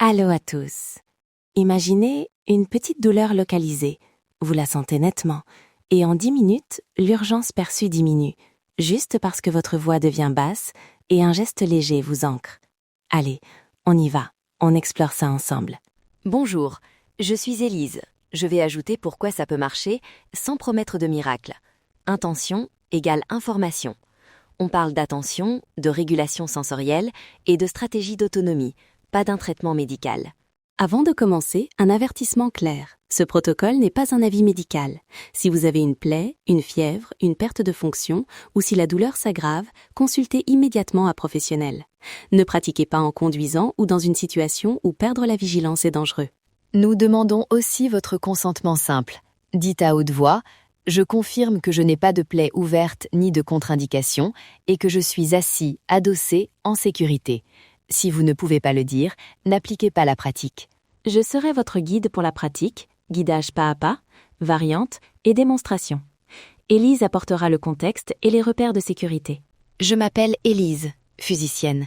Allô à tous. Imaginez une petite douleur localisée. Vous la sentez nettement. Et en 10 minutes, l'urgence perçue diminue, juste parce que votre voix devient basse et un geste léger vous ancre. Allez, on y va. On explore ça ensemble. Bonjour, je suis Élise. Je vais ajouter pourquoi ça peut marcher sans promettre de miracle. Intention égale information. On parle d'attention, de régulation sensorielle et de stratégie d'autonomie, pas d'un traitement médical. Avant de commencer, un avertissement clair. Ce protocole n'est pas un avis médical. Si vous avez une plaie, une fièvre, une perte de fonction ou si la douleur s'aggrave, consultez immédiatement un professionnel. Ne pratiquez pas en conduisant ou dans une situation où perdre la vigilance est dangereux. Nous demandons aussi votre consentement simple. Dites à haute voix « Je confirme que je n'ai pas de plaie ouverte ni de contre-indication et que je suis assis, adossé, en sécurité ». Si vous ne pouvez pas le dire, n'appliquez pas la pratique. Je serai votre guide pour la pratique, guidage pas à pas, variante et démonstration. Élise apportera le contexte et les repères de sécurité. Je m'appelle Élise, physicienne.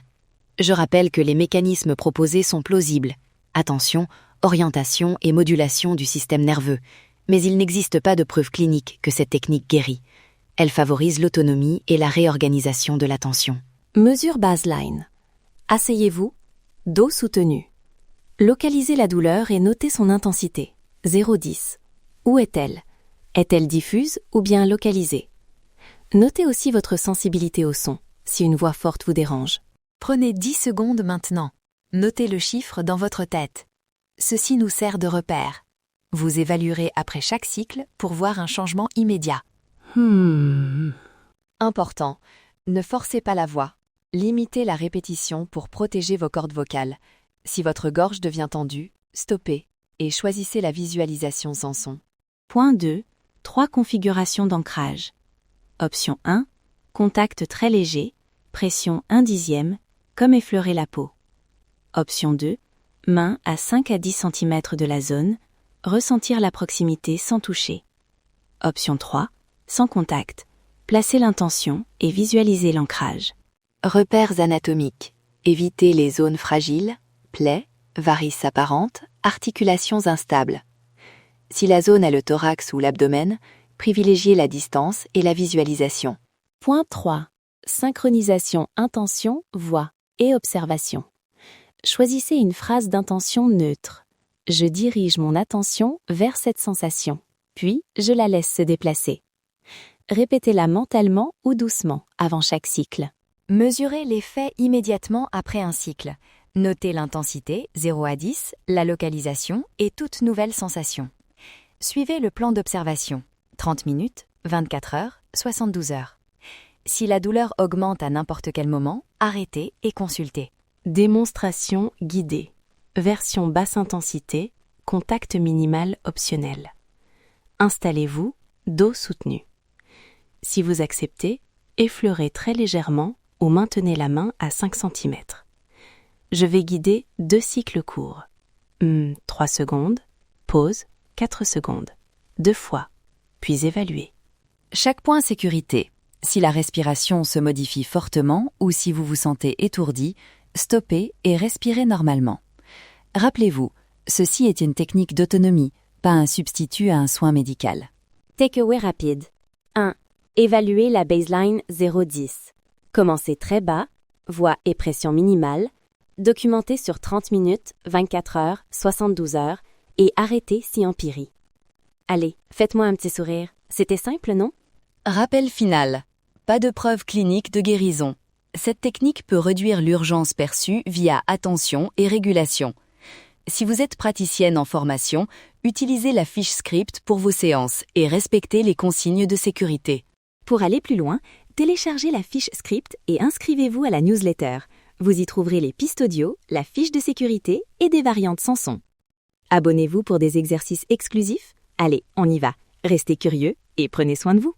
Je rappelle que les mécanismes proposés sont plausibles. Attention, orientation et modulation du système nerveux. Mais il n'existe pas de preuve clinique que cette technique guérit. Elle favorise l'autonomie et la réorganisation de l'attention. Mesure baseline. Asseyez-vous, dos soutenu. Localisez la douleur et notez son intensité. 0-10. Où est-elle? Est-elle diffuse ou bien localisée? Notez aussi votre sensibilité au son, si une voix forte vous dérange. Prenez 10 secondes maintenant. Notez le chiffre dans votre tête. Ceci nous sert de repère. Vous évaluerez après chaque cycle pour voir un changement immédiat. Important, ne forcez pas la voix. Limitez la répétition pour protéger vos cordes vocales. Si votre gorge devient tendue, stoppez et choisissez la visualisation sans son. Point 2. 3 configurations d'ancrage. Option 1. Contact très léger, pression 1/10, comme effleurer la peau. Option 2. Main à 5 à 10 cm de la zone, ressentir la proximité sans toucher. Option 3. Sans contact, placez l'intention et visualisez l'ancrage. Repères anatomiques. Évitez les zones fragiles, plaies, varices apparentes, articulations instables. Si la zone est le thorax ou l'abdomen, privilégiez la distance et la visualisation. Point 3. Synchronisation intention, voix et observation. Choisissez une phrase d'intention neutre. Je dirige mon attention vers cette sensation, puis je la laisse se déplacer. Répétez-la mentalement ou doucement avant chaque cycle. Mesurez l'effet immédiatement après un cycle. Notez l'intensité, 0 à 10, la localisation et toute nouvelle sensation. Suivez le plan d'observation, 30 minutes, 24 heures, 72 heures. Si la douleur augmente à n'importe quel moment, arrêtez et consultez. Démonstration guidée. Version basse intensité, contact minimal optionnel. Installez-vous, dos soutenu. Si vous acceptez, effleurez très légèrement ou maintenez la main à 5 cm. Je vais guider 2 cycles courts. 3 secondes, pause, 4 secondes. 2 fois, puis évaluez. Chaque point sécurité. Si la respiration se modifie fortement ou si vous vous sentez étourdi, stoppez et respirez normalement. Rappelez-vous, ceci est une technique d'autonomie, pas un substitut à un soin médical. Takeaway rapide. 1. Évaluez la baseline 0-10. Commencez très bas, voix et pression minimale, documentez sur 30 minutes, 24 heures, 72 heures et arrêtez si empirie. Allez, faites-moi un petit sourire. C'était simple, non? Rappel final. Pas de preuve clinique de guérison. Cette technique peut réduire l'urgence perçue via attention et régulation. Si vous êtes praticienne en formation, utilisez la fiche script pour vos séances et respectez les consignes de sécurité. Pour aller plus loin, téléchargez la fiche script et inscrivez-vous à la newsletter. Vous y trouverez les pistes audio, la fiche de sécurité et des variantes sans son. Abonnez-vous pour des exercices exclusifs. Allez, on y va. Restez curieux et prenez soin de vous.